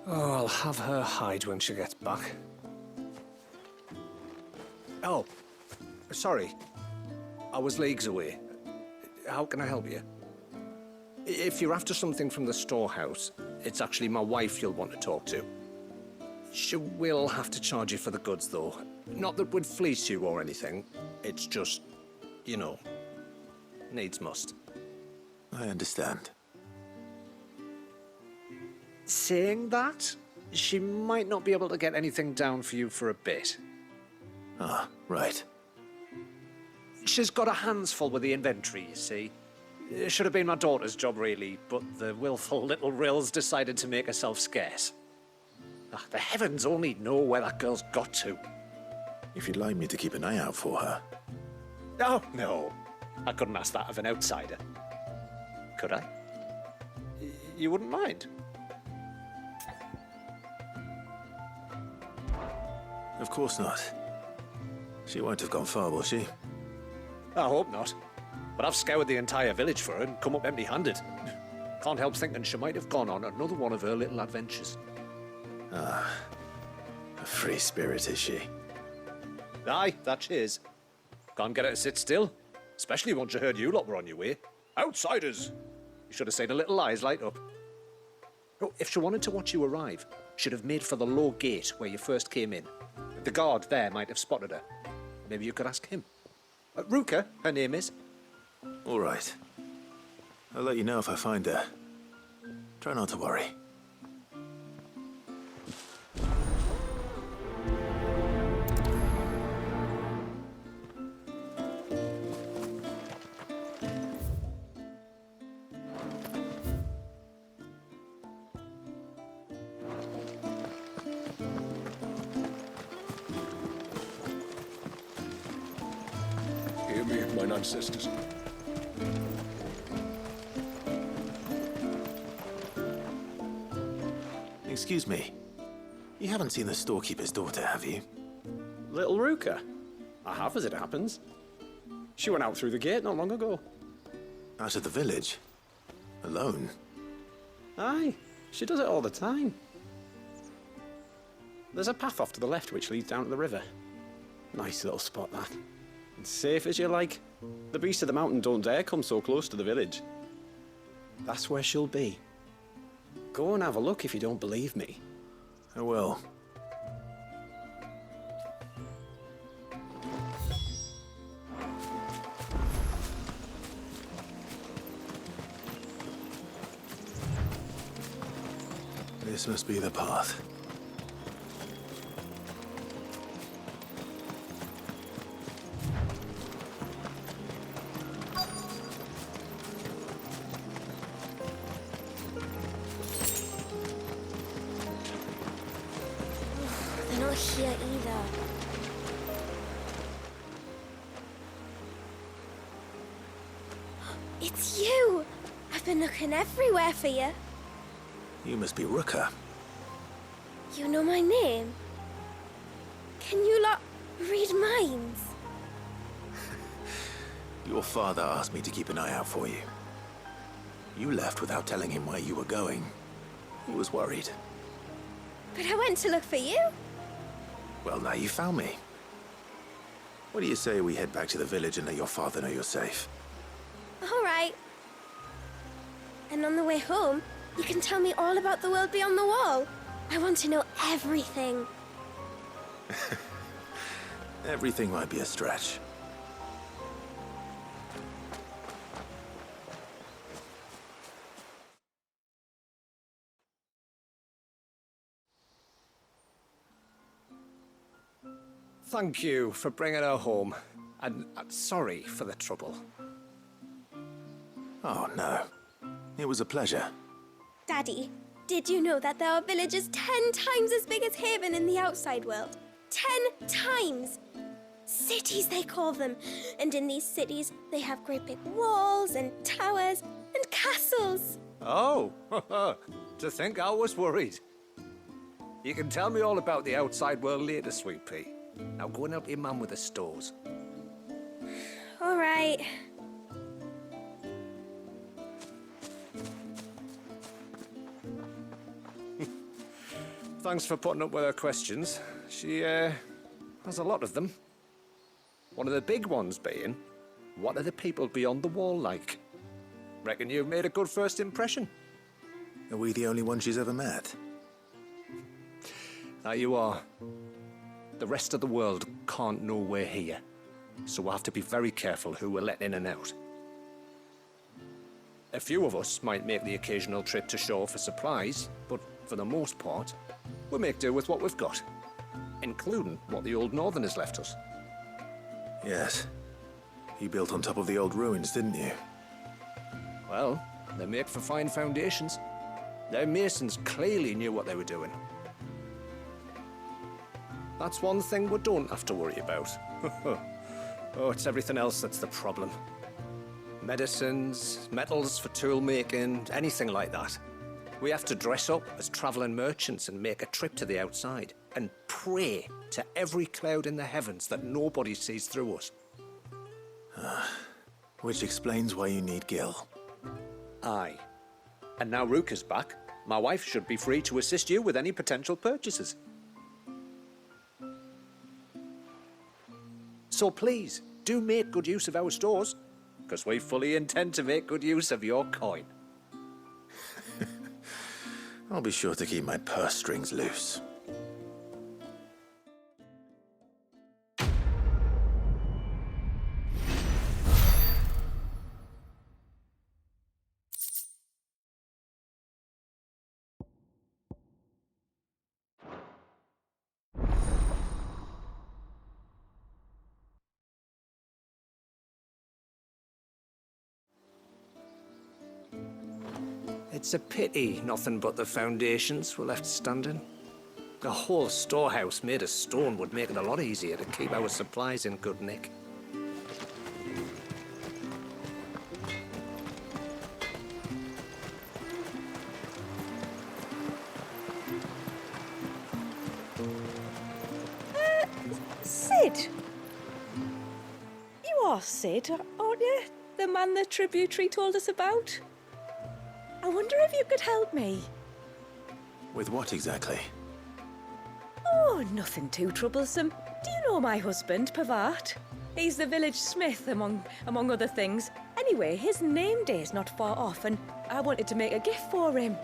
Oh, I'll have her hide when she gets back. Oh, sorry. I was leagues away. How can I help you? If you're after something from the storehouse, it's actually my wife you'll want to talk to. She will have to charge you for the goods, though. Not that we'd fleece you or anything. It's just, you know, needs must. I understand. Saying that, she might not be able to get anything down for you for a bit. Ah, right. She's got her hands full with the inventory, you see. It should have been my daughter's job, really, but the willful little rills decided to make herself scarce. The heavens only know where that girl's got to. If you'd like me to keep an eye out for her. Oh, no. I couldn't ask that of an outsider. Could I? You wouldn't mind? Of course not. She won't have gone far, will she? I hope not. But I've scoured the entire village for her and come up empty-handed. Can't help thinking she might have gone on another one of her little adventures. Ah, a free spirit, is she? Aye, that she is. Can't get her to sit still. Especially once she heard you lot were on your way. Outsiders! You should have seen her little eyes light up. Oh, if she wanted to watch you arrive, she'd have made for the low gate where you first came in. The guard there might have spotted her. Maybe you could ask him. Ruka, her name is. All right. I'll let you know if I find her. Try not to worry. Hear me, mine ancestors. Excuse me. You haven't seen the storekeeper's daughter, have you? Little Ruka? I have, as it happens. She went out through the gate not long ago. Out of the village? Alone? Aye, she does it all the time. There's a path off to the left which leads down to the river. Nice little spot, that. It's safe as you like. The beasts of the mountain don't dare come so close to the village. That's where she'll be. Go and have a look if you don't believe me. I will. This must be the path. They're not here either. It's you! I've been looking everywhere for you. You must be Ruka. You know my name? Can you lot read minds? Your father asked me to keep an eye out for you. You left without telling him where you were going. He was worried. But I went to look for you. Well, now you found me. What do you say we head back to the village and let your father know you're safe? All right. And on the way home, you can tell me all about the world beyond the wall. I want to know everything. Everything might be a stretch. Thank you for bringing her home. And sorry for the trouble. Oh, no. It was a pleasure. Daddy, did you know that there are villages 10 times as big as Haven in the outside world? 10 times! Cities, they call them. And in these cities, they have great big walls and towers and castles. Oh, to think I was worried. You can tell me all about the outside world later, sweet pea. Now go and help your mum with the stores. All right. Thanks for putting up with her questions. She, has a lot of them. One of the big ones being, what are the people beyond the wall like? Reckon you've made a good first impression. Are we the only one she's ever met? That you are. The rest of the world can't know we're here, so we'll have to be very careful who we're letting in and out. A few of us might make the occasional trip to shore for supplies, but for the most part, we'll make do with what we've got, including what the old Northerners left us. Yes. You built on top of the old ruins, didn't you? Well, they make for fine foundations. Their masons clearly knew what they were doing. That's one thing we don't have to worry about. Oh, it's everything else that's the problem. Medicines, metals for tool making, anything like that. We have to dress up as travelling merchants and make a trip to the outside and pray to every cloud in the heavens that nobody sees through us. Which explains why you need Gil. Aye. And now Rook is back, my wife should be free to assist you with any potential purchases. So please, do make good use of our stores, because we fully intend to make good use of your coin. I'll be sure to keep my purse strings loose. It's a pity nothing but the foundations were left standing. A whole storehouse made of stone would make it a lot easier to keep our supplies in good nick. Sid? You are Sid, aren't you? The man the tributary told us about? I wonder if you could help me. With what exactly? Oh, nothing too troublesome. Do you know my husband, Pavart? He's the village smith, among other things. Anyway, his name day's not far off, and I wanted to make a gift for him.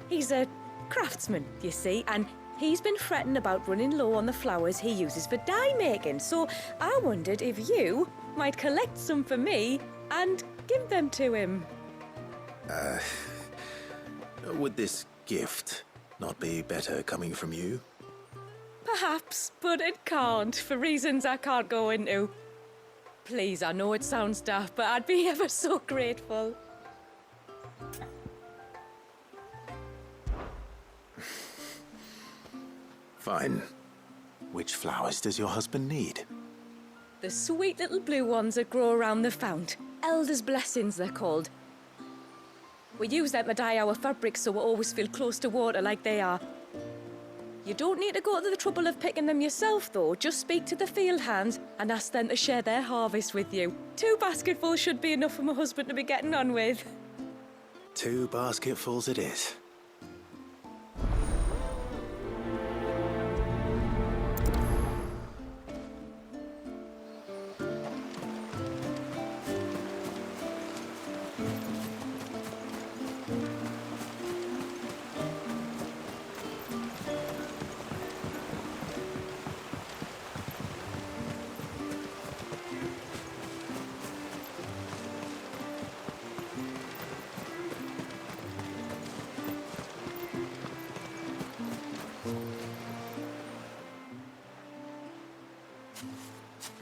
He's a craftsman, you see, and he's been fretting about running low on the flowers he uses for dye making, so I wondered if you might collect some for me and give them to him. Would this gift not be better coming from you? Perhaps, but it can't, for reasons I can't go into. Please, I know it sounds daft, but I'd be ever so grateful. Fine. Which flowers does your husband need? The sweet little blue ones that grow around the fount. Elder's blessings, they're called. We use them to dye our fabrics so we always feel close to water like they are. You don't need to go to the trouble of picking them yourself, though. Just speak to the field hands and ask them to share their harvest with you. 2 basketfuls should be enough for my husband to be getting on with. 2 basketfuls it is.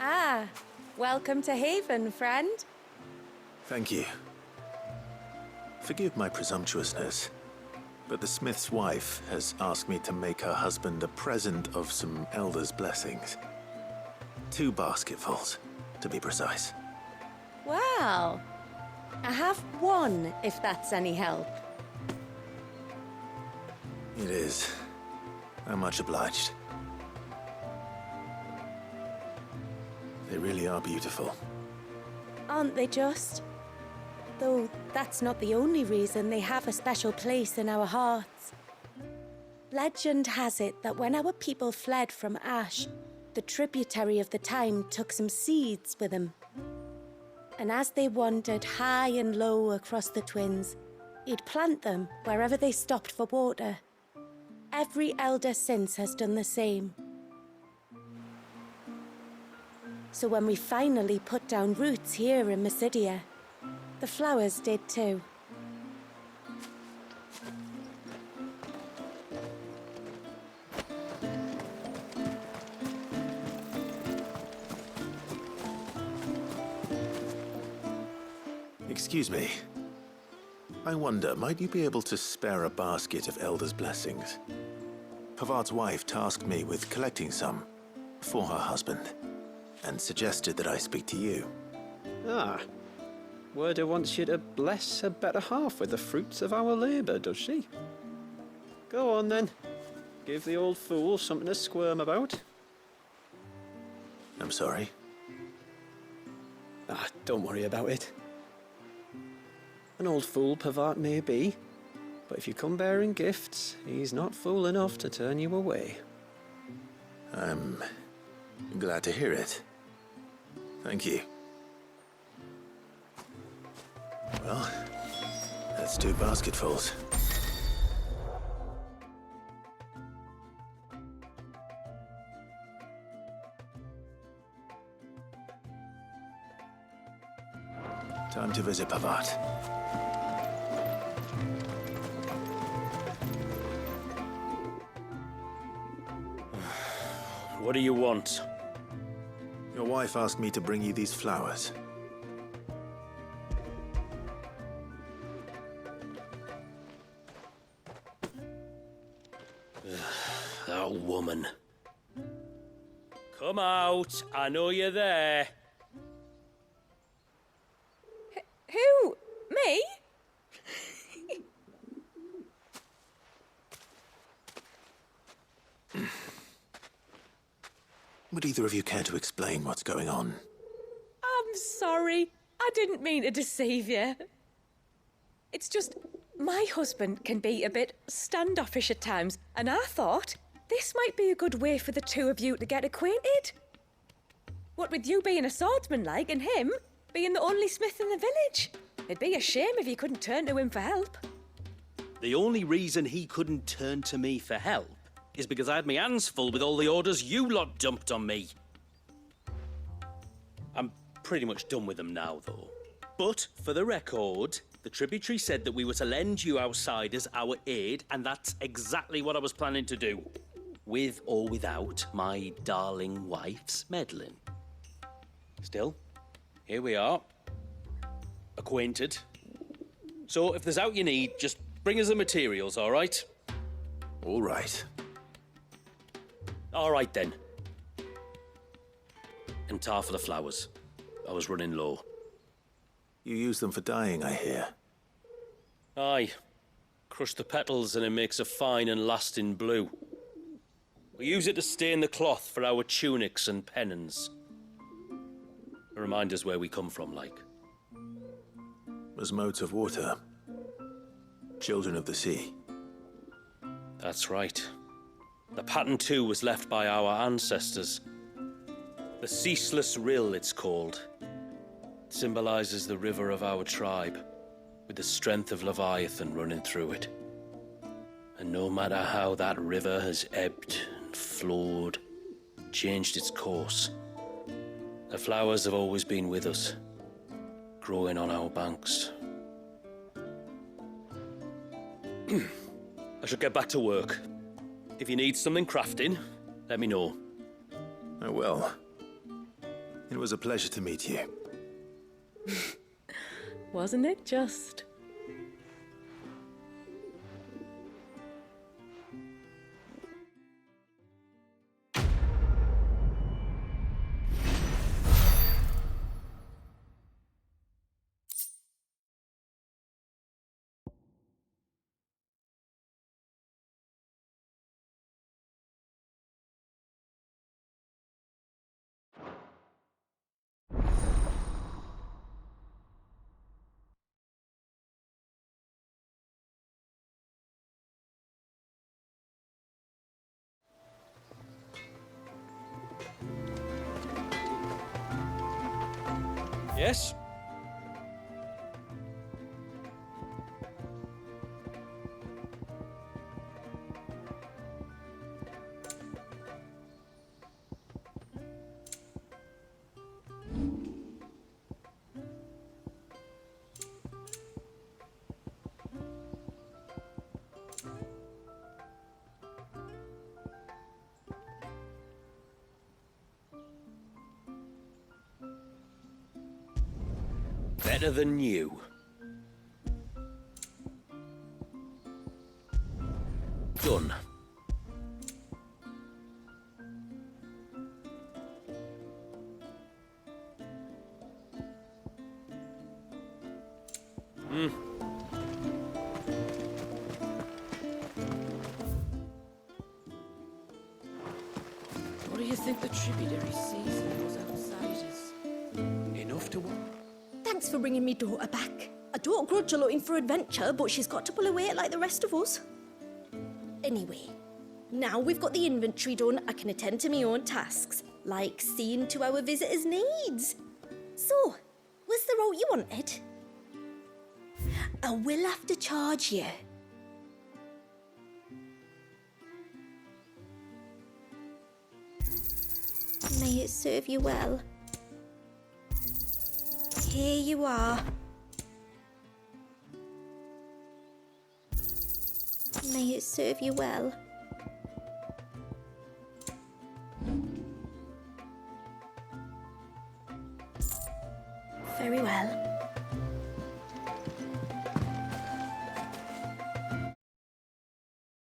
Ah, welcome to Haven, friend. Thank you. Forgive my presumptuousness, but the smith's wife has asked me to make her husband a present of some elder's blessings. 2 basketfuls, to be precise. Wow. I have 1, if that's any help. It is. I'm much obliged. They really are beautiful. Aren't they just? Though that's not the only reason they have a special place in our hearts. Legend has it that when our people fled from Ash, the tributary of the time took some seeds with them. And as they wandered high and low across the Twins, he'd plant them wherever they stopped for water. Every elder since has done the same. So when we finally put down roots here in Mysidia, the flowers did too. Excuse me. I wonder, might you be able to spare a basket of Elder's blessings? Pavard's wife tasked me with collecting some for her husband, and suggested that I speak to you. Ah. Werda wants you to bless her better half with the fruits of our labour, does she? Go on then. Give the old fool something to squirm about. I'm sorry. Ah, don't worry about it. An old fool Pavard may be, but if you come bearing gifts, he's not fool enough to turn you away. I'm glad to hear it. Thank you. Well, that's 2 basketfuls. Time to visit Pavard. What do you want? Your wife asked me to bring you these flowers. That woman. Come out. I know you're there. Who? Me? Would either of you care to explain what's going on? I'm sorry. I didn't mean to deceive you. It's just, my husband can be a bit standoffish at times, and I thought this might be a good way for the two of you to get acquainted. What with you being a swordsman like, and him being the only smith in the village. It'd be a shame if you couldn't turn to him for help. The only reason he couldn't turn to me for help is because I had my hands full with all the orders you lot dumped on me. I'm pretty much done with them now, though. But, for the record, the tributary said that we were to lend you outsiders our aid, and that's exactly what I was planning to do. With or without my darling wife's meddling. Still, here we are. Acquainted. So, if there's out you need, just bring us the materials, all right? All right. All right, then. And tar for the flowers. I was running low. You use them for dyeing, I hear. Aye. Crush the petals and it makes a fine and lasting blue. We use it to stain the cloth for our tunics and pennons. Remind us where we come from, like. As modes of water. Children of the sea. That's right. The pattern too was left by our ancestors. The Ceaseless Rill, it's called. It symbolizes the river of our tribe, with the strength of Leviathan running through it. And no matter how that river has ebbed and flowed, changed its course, the flowers have always been with us, growing on our banks. I should get back to work. If you need something crafting, let me know. I will. It was a pleasure to meet you. Wasn't it just? Yes? Better than you. Done. What do you think the tributary sees in those outsiders? Enough to what? Thanks for bringing me daughter back. I don't grudge her looking for adventure, but she's got to pull her weight like the rest of us. Anyway, now we've got the inventory done, I can attend to my own tasks, like seeing to our visitors' needs. So, what's the route you wanted? I will have to charge you. May it serve you well. Here you are. May it serve you well.